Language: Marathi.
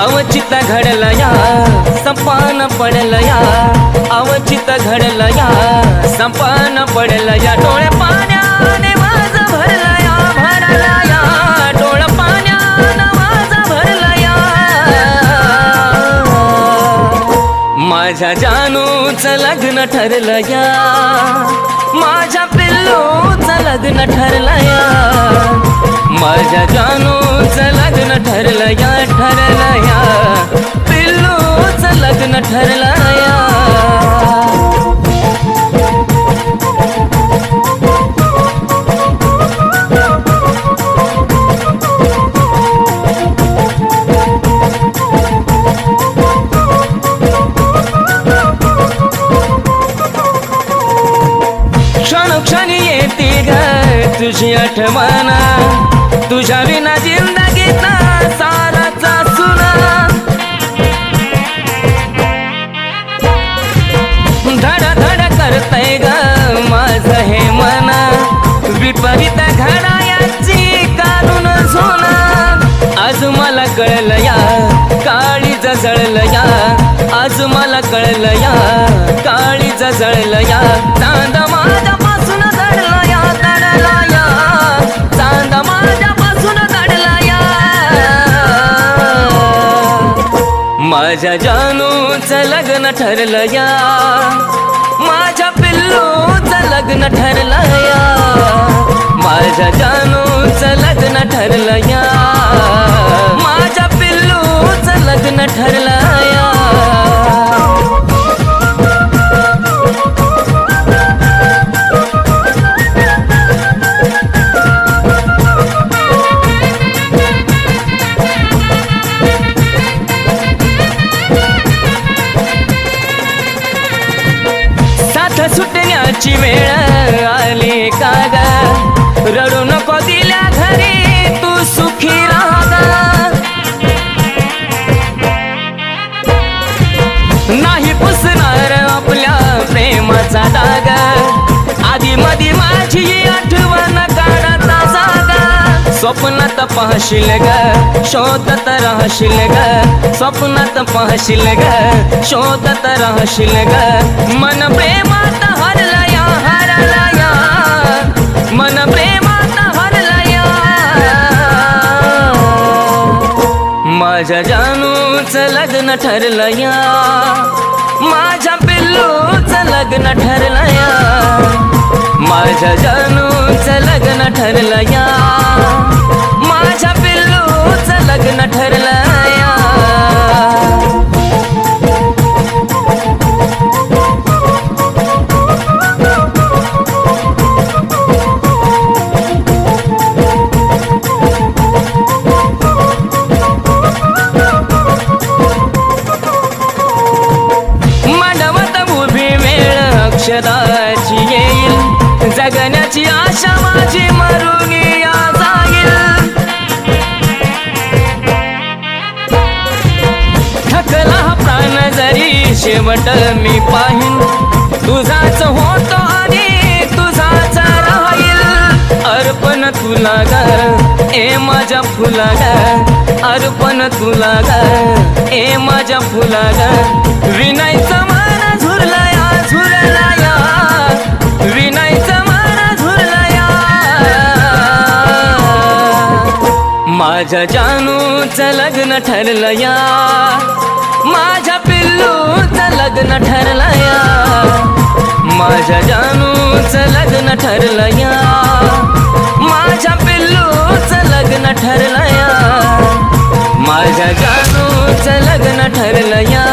अवचित घडलं या संपान पडलं या अवचित घडलं या संपान पडलं या डोळे पाण्याने माझं भरलं या भरलं या डोळे पाण्याने माझं भरलं या माझ्या जानूचं लग्न ठरलं या माझ्या पिल्लूचं लग्न ठरलं या माझ्या जानूचं लग्न ठरलं या पिल्लूचं लग्न ठरलं या क्षणोक्षणी येते ग तुझी आठवण तुझ्या विना जिंदगीचा साराचा सुना धड धड करतय ग माझं हे मन विपरीत घडायाची काढून झोना आज मला कळलं या काळी जळलं या आज मला कळलं या काळी जळलं या चांद माझ्यापासून दडला या दडला या चांद माझ्यापासून दडला या माझ्या जानूचं लग्न ठरलं या माझ्या पिल्लूचं लग्न ठरलं या माझ्या जानूचं लग्न ठरलं या माझ्या पिल्लूचं लग्न ठरलं या सुटण्याची वेळ आली का ग रडू नको दिल्या घरी तू सुखी राहा नाही पुसणार आपल्या प्रेमाचा डाग आधी मधी माझी आठवण काढता जागा स्वप्नात पाहशील ग शोधत राहशील ग स्वप्नात पाहशील ग शोधत राहशील ग मन प्रेमात हरला या हरला या मन प्रेमात हरला या माझ्या जानूचं लग्न ठरलं या माझ्या पिल्लूचं लग्न ठरलं या माझ्या जानूचं लग्न ठरलं या माझ्या पिल्लूचं लग्न ठरलं या अक्षदाची येईल जगण्याची आशा माझी मरून जाईल थकला प्राण जरी शेवट मी पाहिन तुझाच होतो आणि तुझाच राहील अर्पण तुला ग ए माझ्या फुला ग अर्पण तुला ग ए माझ्या फुला ग विनायचं मन झुरला या झुरला या विनायचं मन झुरला या माझ्या जानूचं लग्न ठरलं या माझ्या पिल्लूचं लग्न ठरलं या माझ्या जानूचं लग्न ठरलं या माझ्या पिल्लूचं लग्न ठरलं या माझ्या जानूचं लग्न ठरलं या